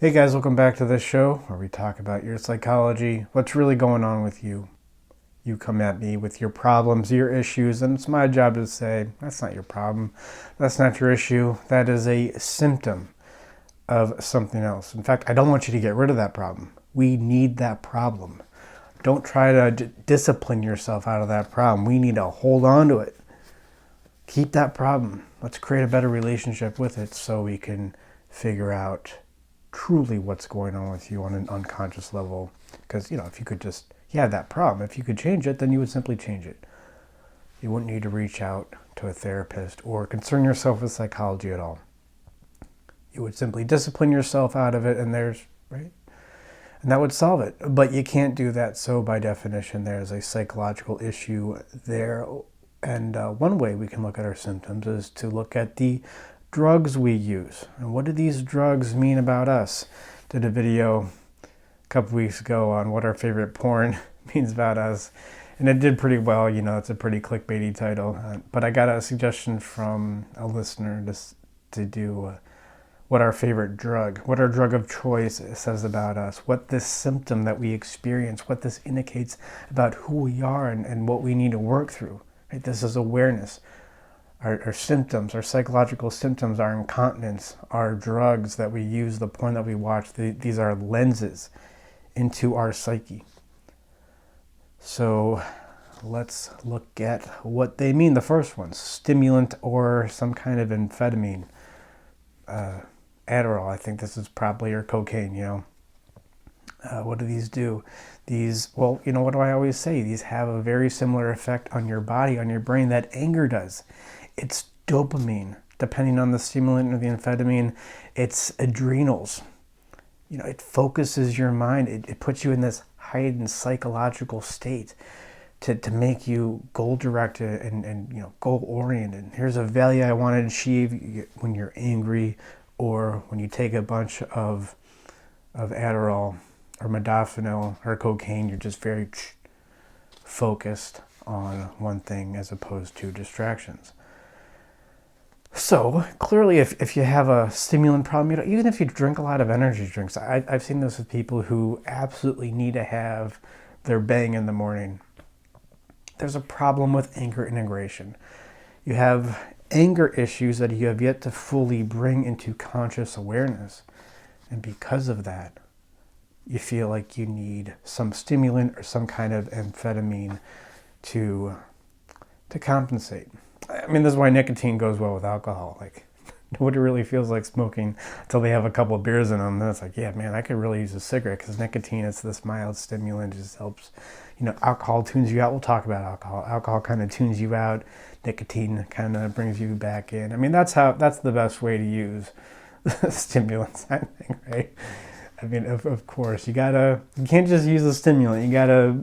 Hey guys, welcome back to this show where we talk about your psychology, what's really going on with you. You come at me with your problems, your issues, and it's my job to say, that's not your problem, that's not your issue, that is a symptom of something else. In fact, I don't want you to get rid of that problem. We need that problem. Don't try to discipline yourself out of that problem. We need to hold on to it. Keep that problem. Let's create a better relationship with it so we can figure out truly what's going on with you on an unconscious level. Because, if you could you have that problem. If you could change it, then you would simply change it. You wouldn't need to reach out to a therapist or concern yourself with psychology at all. You would simply discipline yourself out of it, and right? And that would solve it. But you can't do that. So by definition, there's a psychological issue there. And one way we can look at our symptoms is to look at the drugs we use. And what do these drugs mean about us? Did a video a couple weeks ago on what our favorite porn means about us. And it did pretty well. It's a pretty clickbaity title. But I got a suggestion from a listener to do what our favorite drug, what our drug of choice says about us, what this symptom that we experience, what this indicates about who we are and what we need to work through. Right? This is awareness. Our symptoms, our psychological symptoms, our incontinence, our drugs that we use, the porn that we watch, these are lenses into our psyche. So let's look at what they mean. The first one, stimulant or some kind of amphetamine. Adderall, I think this is probably, or cocaine, What do these do? What do I always say? These have a very similar effect on your body, on your brain that anger does. It's dopamine, depending on the stimulant or the amphetamine. It's adrenals. It focuses your mind. It puts you in this heightened psychological state to make you goal-directed and goal-oriented. Here's a value I want to achieve when you're angry, or when you take a bunch of Adderall or modafinil or cocaine, you're just very focused on one thing as opposed to distractions. So clearly, if you have a stimulant problem, even if you drink a lot of energy drinks, I've seen this with people who absolutely need to have their bang in the morning. There's a problem with anger integration. You have anger issues that you have yet to fully bring into conscious awareness. And because of that, you feel like you need some stimulant or some kind of amphetamine to compensate. This is why nicotine goes well with alcohol. Like, nobody really feels like smoking until they have a couple of beers in them. Then it's like, yeah, man, I could really use a cigarette, because nicotine is this mild stimulant. It just helps. Alcohol tunes you out. We'll talk about alcohol. Alcohol kind of tunes you out. Nicotine kind of brings you back in. That's the best way to use stimulants, I think, right? Of course, you can't just use a stimulant. You gotta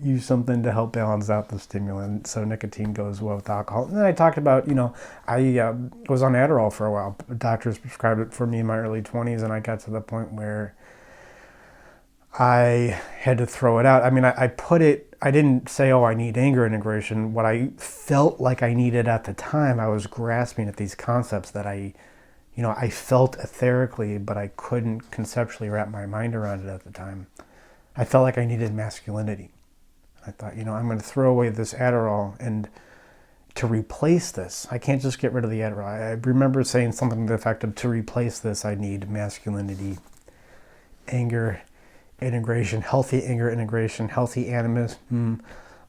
use something to help balance out the stimulant. So nicotine goes well with alcohol. And then I talked about, I was on Adderall for a while. Doctors prescribed it for me in my early 20s, and I got to the point where I had to throw it out. I didn't say, I need anger integration. What I felt like I needed at the time, I was grasping at these concepts that I felt etherically, but I couldn't conceptually wrap my mind around it at the time. I felt like I needed masculinity. I thought, I'm going to throw away this Adderall, and to replace this, I can't just get rid of the Adderall. I remember saying something to the effect of, to replace this, I need masculinity, anger integration, healthy anger integration, healthy animus,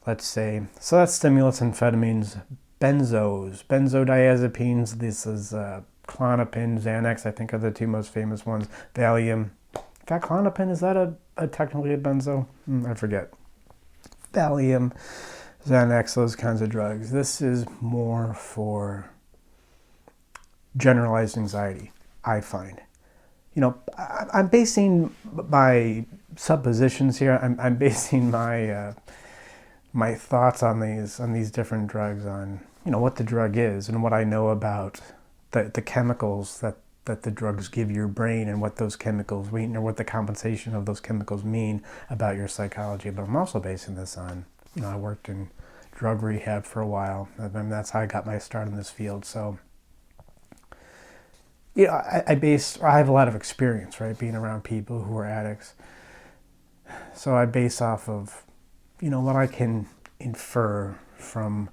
let's say. So that's stimulants, amphetamines, benzodiazepines. This is Klonopin, Xanax, I think, are the two most famous ones. Valium. In fact, Klonopin, is that a technically a benzo? I forget. Valium, Xanax, those kinds of drugs. This is more for generalized anxiety, I find. I'm basing my suppositions here. I'm basing my thoughts on these different drugs on what the drug is and what I know about the chemicals that the drugs give your brain, and what those chemicals mean, or what the compensation of those chemicals mean about your psychology. But I'm also basing this on, I worked in drug rehab for a while. That's how I got my start in this field. So I have a lot of experience, right, being around people who are addicts. So I base off of, what I can infer from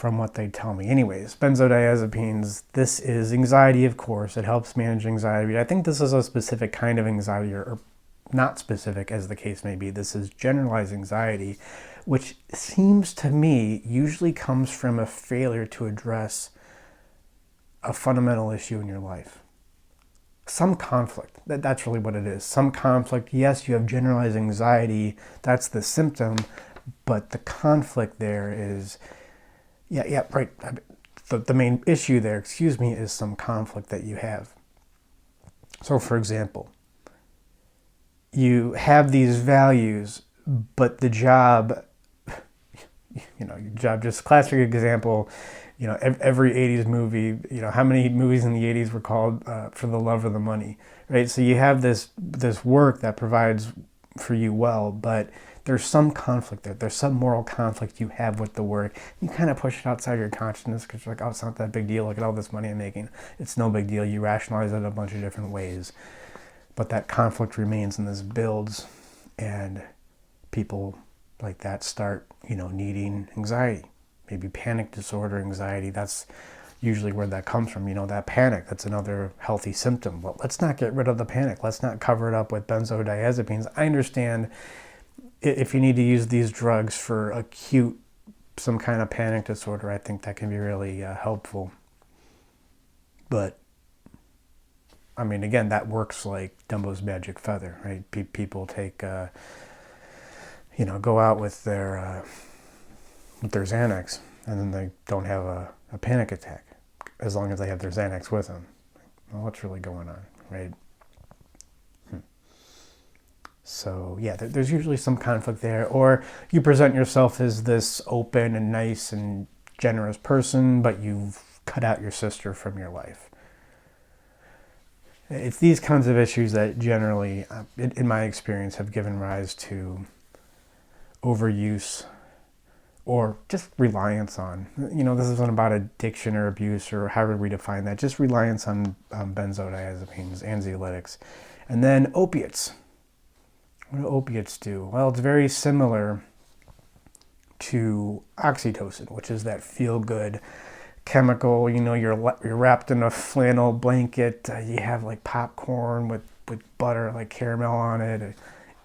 what they tell me. Anyways, benzodiazepines, this is anxiety, of course. It helps manage anxiety. I think this is a specific kind of anxiety, or not specific as the case may be. This is generalized anxiety, which seems to me usually comes from a failure to address a fundamental issue in your life. Some conflict. That's really what it is. Some conflict. Yes, you have generalized anxiety. That's the symptom. But the conflict there is, right. The main issue there, is some conflict that you have. So, for example, you have these values, but the job, your job, just classic example, every 80s movie, how many movies in the 80s were called For the Love of the Money, right? So you have this work that provides for you well, but there's some conflict there. There's some moral conflict you have with the work. You kind of push it outside your consciousness because you're like, oh, it's not that big deal. Look at all this money I'm making. It's no big deal. You rationalize it in a bunch of different ways. But that conflict remains and this builds, and people like that start, needing anxiety. Maybe panic disorder, anxiety, that's usually where that comes from. That panic, that's another healthy symptom. Well, let's not get rid of the panic. Let's not cover it up with benzodiazepines. I understand if you need to use these drugs for acute, some kind of panic disorder, I think that can be really helpful. But, again, that works like Dumbo's magic feather, right? People take, go out with their Xanax, and then they don't have a panic attack as long as they have their Xanax with them. Well, what's really going on, right? So, there's usually some conflict there. Or you present yourself as this open and nice and generous person, but you've cut out your sister from your life. It's these kinds of issues that generally, in my experience, have given rise to overuse or just reliance on. This isn't about addiction or abuse or however we define that, just reliance on benzodiazepines, anxiolytics. And then opiates. What do opiates do? Well, it's very similar to oxytocin, which is that feel-good chemical. You're wrapped in a flannel blanket. You have like popcorn with butter, like caramel on it.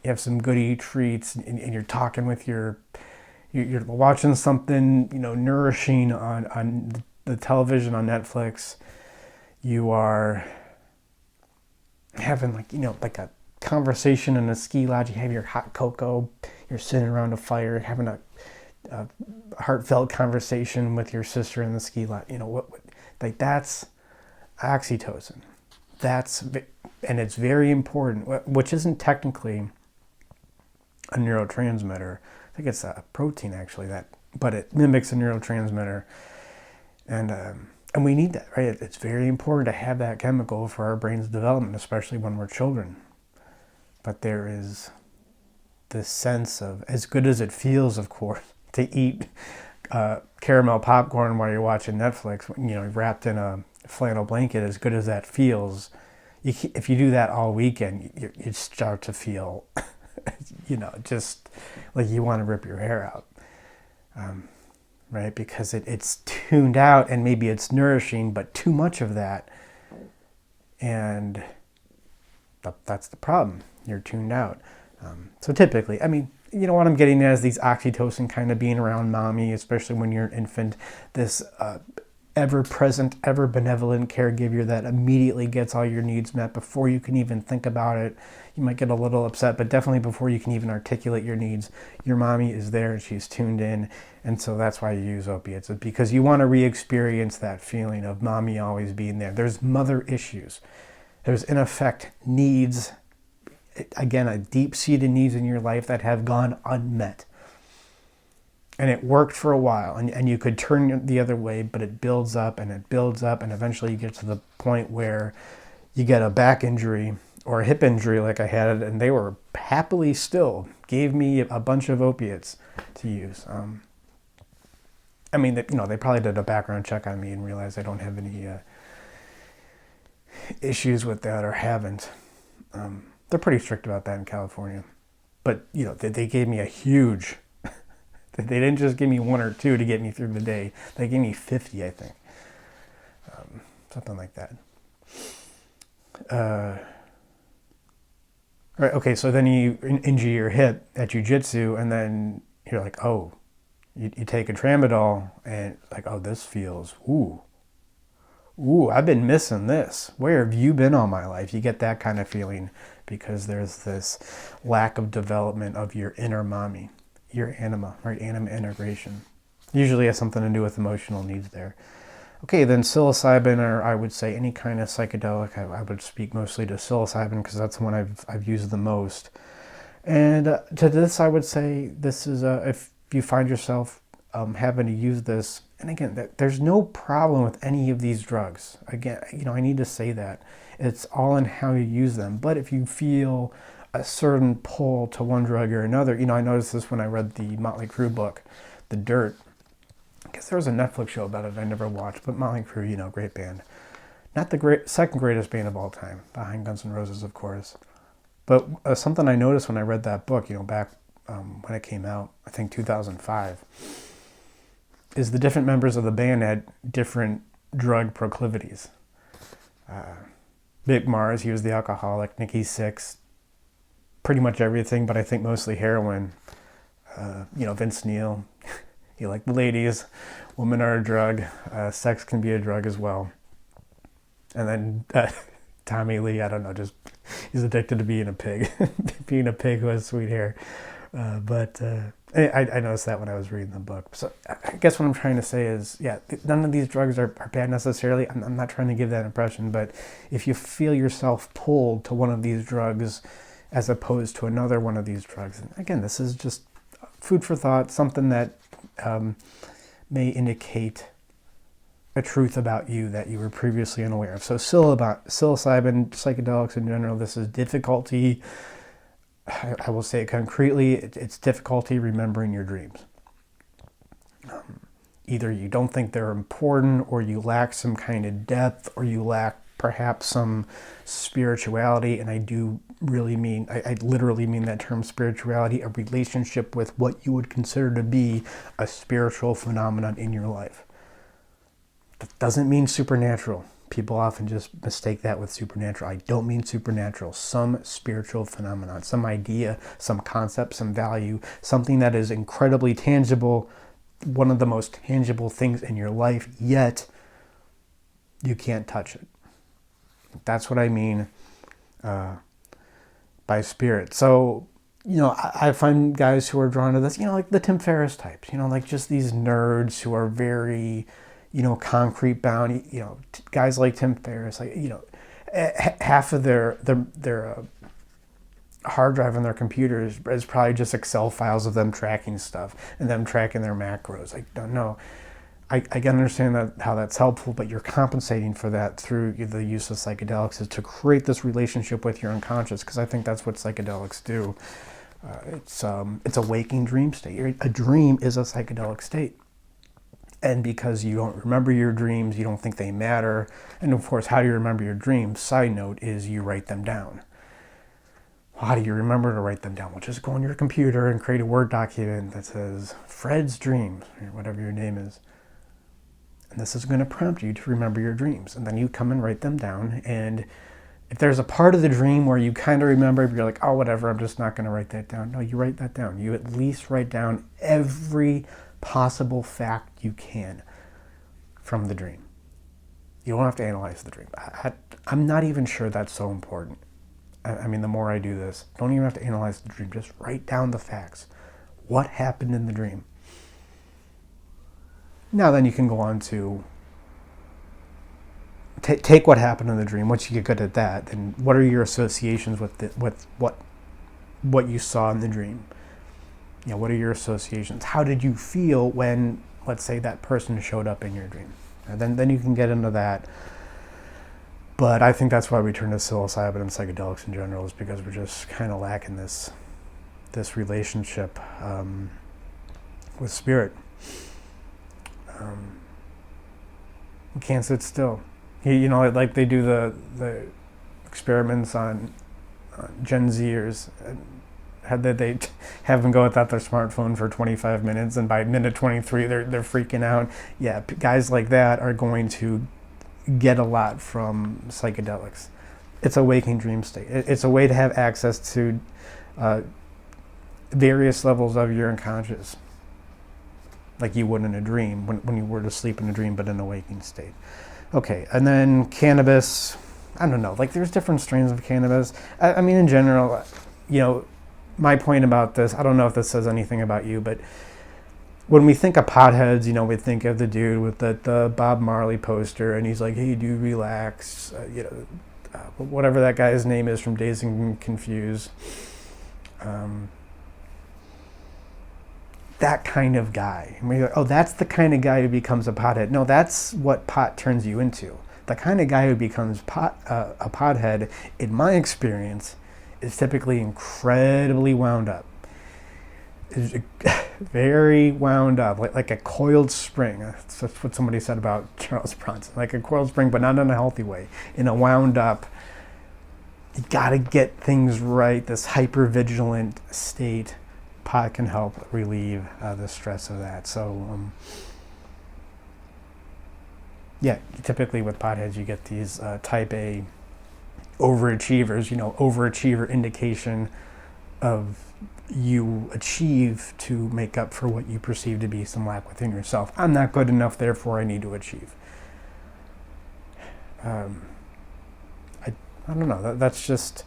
You have some goody treats, and you're talking with you're watching something, nourishing on the television on Netflix. You are having like a conversation in a ski lodge. You have your hot cocoa. You're sitting around a fire having a heartfelt conversation with your sister in the ski lodge. That's oxytocin. And it's very important, which isn't technically a neurotransmitter. I think it's a protein actually, but it mimics a neurotransmitter, and we need that, right? It's very important to have that chemical for our brain's development, especially when we're children. But there is this sense of, as good as it feels, of course, to eat caramel popcorn while you're watching Netflix, wrapped in a flannel blanket, as good as that feels, if you do that all weekend, you start to feel, just like you want to rip your hair out, right? Because it's tuned out, and maybe it's nourishing, but too much of that, and that's the problem. You're tuned out. So typically, what I'm getting at is these oxytocin kind of being around mommy, especially when you're an infant, this ever-present, ever-benevolent caregiver that immediately gets all your needs met before you can even think about it. You might get a little upset, but definitely before you can even articulate your needs, your mommy is there and she's tuned in. And so that's why you use opiates, because you want to re-experience that feeling of mommy always being there. There's mother issues. There's, in effect, needs, again, a deep-seated needs in your life that have gone unmet. And it worked for a while, and you could turn the other way, but it builds up, and eventually you get to the point where you get a back injury or a hip injury like I had, and they were happily still gave me a bunch of opiates to use. They probably did a background check on me and realized I don't have issues with that or haven't. They're pretty strict about that in California. But, they gave me a huge, they didn't just give me 1 or 2 to get me through the day. They gave me 50, I think. Something like that. Right, okay, so then you injure your hip at jiu-jitsu, and then you're like, oh, you take a tramadol, and like, oh, this feels, ooh, I've been missing this. Where have you been all my life? You get that kind of feeling because there's this lack of development of your inner mommy, your anima, right? Anima integration. Usually has something to do with emotional needs there. Okay, then psilocybin, or I would say any kind of psychedelic. I would speak mostly to psilocybin because that's the one I've used the most. And to this, I would say this is if you find yourself having to use this, and again, there's no problem with any of these drugs. Again, I need to say that. It's all in how you use them. But if you feel a certain pull to one drug or another, I noticed this when I read the Motley Crue book, The Dirt. I guess there was a Netflix show about it I never watched, but Motley Crue, great band. Not the second greatest band of all time, behind Guns N' Roses, of course. But something I noticed when I read that book, back when it came out, I think 2005, is the different members of the band had different drug proclivities. Mick Mars, he was the alcoholic. Nikki Sixx, pretty much everything, but I think mostly heroin. Vince Neil, he liked the ladies. Women are a drug. Sex can be a drug as well. And then Tommy Lee, I don't know, just he's addicted to being a pig. Being a pig who has sweet hair. But I noticed that when I was reading the book. So I guess what I'm trying to say is, none of these drugs are bad necessarily. I'm not trying to give that impression, but if you feel yourself pulled to one of these drugs as opposed to another one of these drugs, and again, this is just food for thought, something that may indicate a truth about you that you were previously unaware of. So psilocybin, psychedelics in general, this is difficulty. I will say it concretely, it's difficulty remembering your dreams. Either you don't think they're important, or you lack some kind of depth, or you lack perhaps some spirituality, and I do really mean, I literally mean that term spirituality, a relationship with what you would consider to be a spiritual phenomenon in your life. That doesn't mean supernatural. People often just mistake that with supernatural. I don't mean supernatural. Some spiritual phenomenon, some idea, some concept, some value, something that is incredibly tangible, one of the most tangible things in your life, yet you can't touch it. That's what I mean by spirit. So, I find guys who are drawn to this, like the Tim Ferriss types, like just these nerds who are very, concrete bound, guys like Tim Ferriss, half of their hard drive on their computers is probably just Excel files of them tracking stuff and them tracking their macros. I don't know. I can understand how that's helpful, but you're compensating for that through the use of psychedelics is to create this relationship with your unconscious, because I think that's what psychedelics do. It's a waking dream state. A dream is a psychedelic state. And because you don't remember your dreams, you don't think they matter. And of course, how do you remember your dreams? Side note is you write them down. How do you remember to write them down? Well, just go on your computer and create a Word document that says Fred's dreams, or whatever your name is. And this is going to prompt you to remember your dreams. And then you come and write them down. And if there's a part of the dream where you kind of remember, you're like, oh, whatever, I'm just not going to write that down. No, you write that down. You at least write down every possible fact you can from the dream. You don't have to analyze the dream. I'm not even sure that's so important. I mean, the more I do this, don't even have to analyze the dream. Just write down the facts. What happened in the dream? Now then you can go on to take what happened in the dream. Once you get good at that, then what are your associations with what you saw in the dream? What are your associations? How did you feel when, let's say, that person showed up in your dream? And then you can get into that. But I think that's why we turn to psilocybin and psychedelics in general, is because we're just kind of lacking this relationship with spirit. We can't sit still. Like they do the experiments on Gen Zers. Had they have them go without their smartphone for 25 minutes, and by minute 23 they're freaking out. Yeah, guys like that are going to get a lot from psychedelics. It's a waking dream state. It's a way to have access to various levels of your unconscious, like you would in a dream, when you were to sleep in a dream, but in a waking state. Okay, and then cannabis. I don't know, like there's different strains of cannabis. I mean, in general, my point about this, I don't know if this says anything about you, but when we think of potheads, we think of the dude with the Bob Marley poster, and he's like, hey, do relax, whatever that guy's name is from Dazed and Confused. That kind of guy. And we're like, oh, that's the kind of guy who becomes a pothead. No, that's what pot turns you into. The kind of guy who becomes a pothead, in my experience, is typically incredibly wound up. Is very wound up, like a coiled spring. That's what somebody said about Charles Bronson. Like a coiled spring, but not in a healthy way. In a wound up, you gotta get things right, this hyper-vigilant state. Pot can help relieve the stress of that. So, typically with potheads, you get these type A overachievers, overachiever indication of you achieve to make up for what you perceive to be some lack within yourself. I'm not good enough, therefore I need to achieve. I don't know, that's just,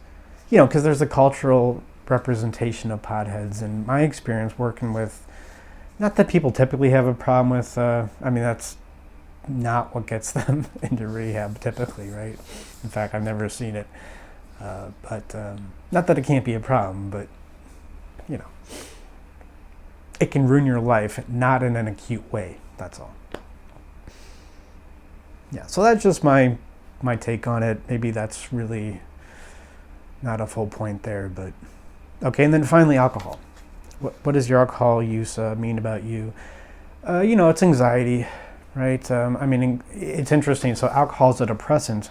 because there's a cultural representation of potheads. In my experience working with, not that people typically have a problem with, that's not what gets them into rehab typically, right? In fact, I've never seen it. But not that it can't be a problem, but it can ruin your life, not in an acute way. That's all. Yeah, so that's just my take on it. Maybe that's really not a full point there, but okay. And then finally, alcohol. What does your alcohol use mean about you? It's anxiety, right? It's interesting. So alcohol is a depressant,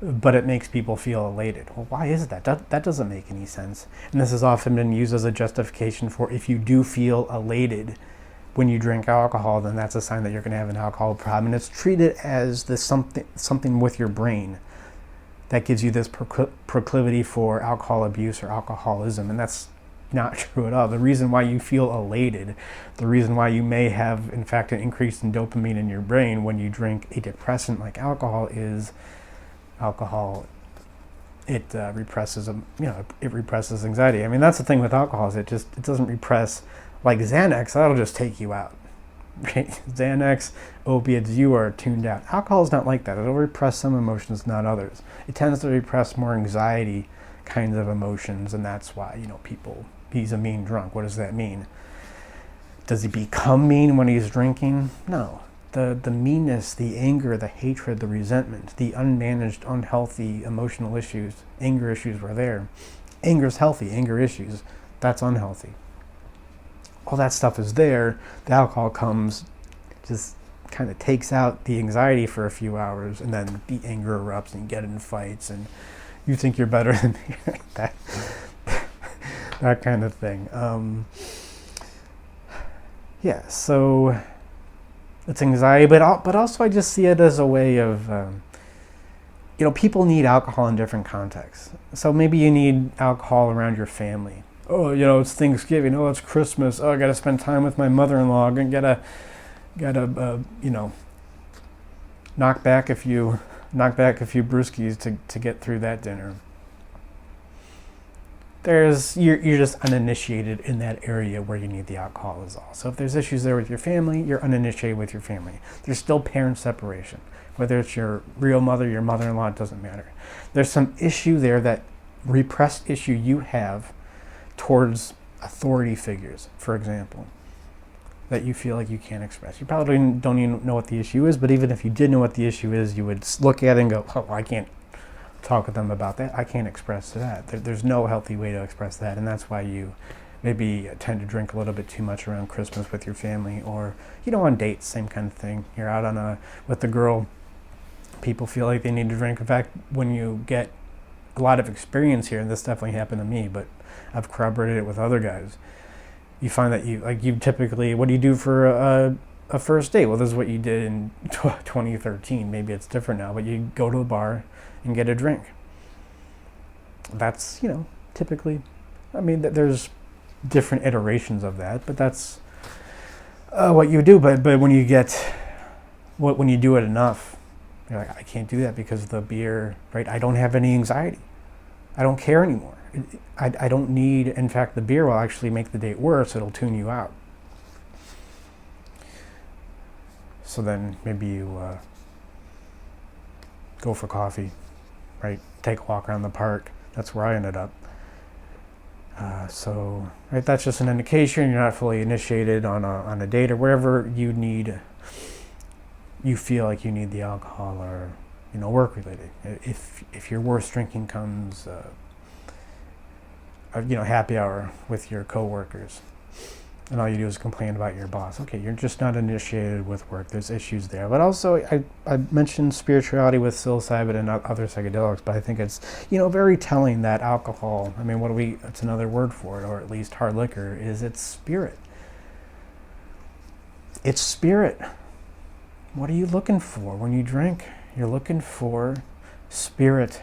but it makes people feel elated. Well, why is that? That doesn't make any sense. And this has often been used as a justification for, if you do feel elated when you drink alcohol, then that's a sign that you're going to have an alcohol problem. And it's treated as this something with your brain that gives you this proclivity for alcohol abuse or alcoholism. And that's not true at all. The reason why you feel elated, the reason why you may have, in fact, an increase in dopamine in your brain when you drink a depressant like alcohol is alcohol. It represses anxiety. That's the thing with alcohol, is it doesn't repress like Xanax. That'll just take you out. Right? Xanax, opiates, you are tuned out. Alcohol is not like that. It'll repress some emotions, not others. It tends to repress more anxiety kinds of emotions, and that's why people. He's a mean drunk. What does that mean? Does he become mean when he's drinking? No. The meanness, the anger, the hatred, the resentment, the unmanaged, unhealthy emotional issues, anger issues were there. Anger is healthy. Anger issues, that's unhealthy. All that stuff is there. The alcohol comes, just kind of takes out the anxiety for a few hours, and then the anger erupts and you get in fights and you think you're better than me. that kind of thing. So it's anxiety, but also I just see it as a way of, people need alcohol in different contexts. So maybe you need alcohol around your family. Oh, it's Thanksgiving. Oh, it's Christmas. Oh, I got to spend time with my mother-in-law. I gotta, knock back a few brewskis to get through that dinner. You're just uninitiated in that area where you need the alcohol is all. So if there's issues there with your family, you're uninitiated with your family. There's still parent separation. Whether it's your real mother, your mother-in-law, it doesn't matter. There's some issue there, that repressed issue you have towards authority figures, for example, that you feel like you can't express. You probably don't even know what the issue is, but even if you did know what the issue is, you would look at it and go, oh, I can't talk with them about that. I can't express that. There's no healthy way to express that, and that's why you maybe tend to drink a little bit too much around Christmas with your family, or on dates, same kind of thing. You're out with the girl people feel like they need to drink. In fact, when you get a lot of experience here, and this definitely happened to me, but I've corroborated it with other guys, you find that you typically, what do you do for a first date? Well, this is what you did in 2013. Maybe it's different now, but you go to a bar and get a drink. That's, typically, I mean, there's different iterations of that, but that's what you do. But when you when you do it enough, you're like, I can't do that because of the beer, right? I don't have any anxiety. I don't care anymore. I don't need, in fact, the beer will actually make the date worse. It'll tune you out. So then maybe you go for coffee, right? Take a walk around the park. That's where I ended up. So, right, that's just an indication you're not fully initiated on a date or wherever you feel like you need the alcohol, or work related. If your worst drinking comes, happy hour with your coworkers, and all you do is complain about your boss. Okay, you're just not initiated with work. There's issues there. But also, I mentioned spirituality with psilocybin and other psychedelics, but I think it's, very telling that alcohol, I mean, it's another word for it, or at least hard liquor, is it's spirit. It's spirit. What are you looking for when you drink? You're looking for spirit.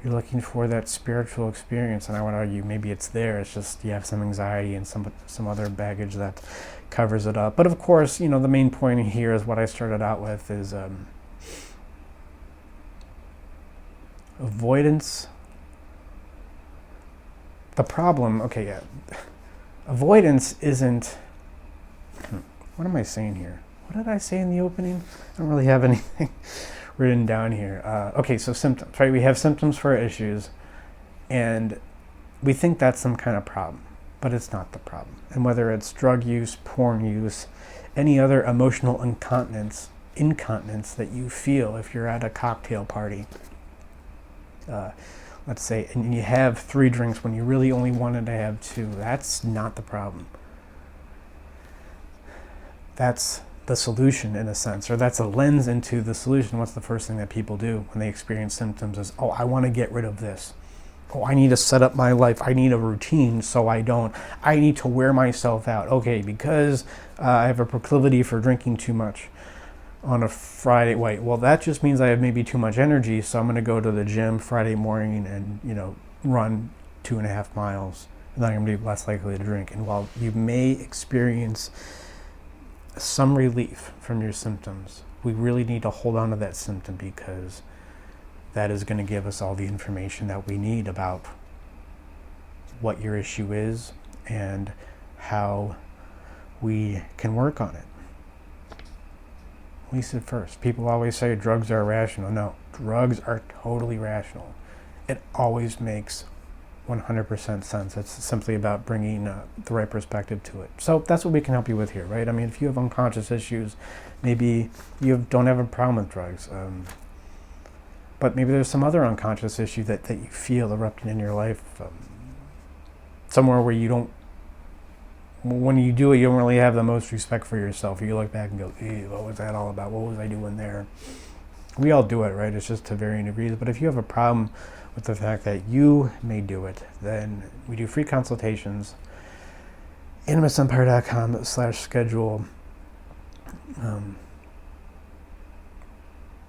You're looking for that spiritual experience, and I would argue maybe it's there. It's just you have some anxiety and some other baggage that covers it up. But of course, the main point here is what I started out with is avoidance. The problem, avoidance isn't. What am I saying here? What did I say in the opening? I don't really have anything written down here. So symptoms, right? We have symptoms for our issues, and we think that's some kind of problem, but it's not the problem. And whether it's drug use, porn use, any other emotional incontinence that you feel if you're at a cocktail party, let's say, and you have 3 drinks when you really only wanted to have 2, that's not the problem. That's the solution, in a sense, or that's a lens into the solution. What's the first thing that people do when they experience symptoms is, I want to get rid of this. I need to set up my life. I need a routine so I need to wear myself out. Okay, because I have a proclivity for drinking too much on a Friday. Well, that just means I have maybe too much energy, so I'm going to go to the gym Friday morning and, run 2.5 miles, and then I'm going to be less likely to drink. And while you may experience some relief from your symptoms, we really need to hold on to that symptom, because that is going to give us all the information that we need about what your issue is and how we can work on it. At least at first. People always say drugs are irrational. No, drugs are totally rational. It always makes 100% sense. It's simply about bringing the right perspective to it. So that's what we can help you with here, right? I mean, if you have unconscious issues, maybe you don't have a problem with drugs, but maybe there's some other unconscious issue that you feel erupting in your life, somewhere where you don't, when you do it, you don't really have the most respect for yourself. You look back and go, what was that all about? What was I doing there? We all do it, right? It's just to varying degrees. But if you have a problem with the fact that you may do it, then we do free consultations. AnimusEmpire.com/schedule.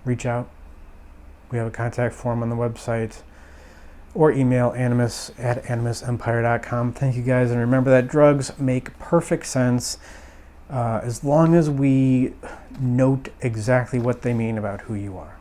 Reach out. We have a contact form on the website, or email animus@animusempire.com. Thank you guys, and remember that drugs make perfect sense as long as we note exactly what they mean about who you are.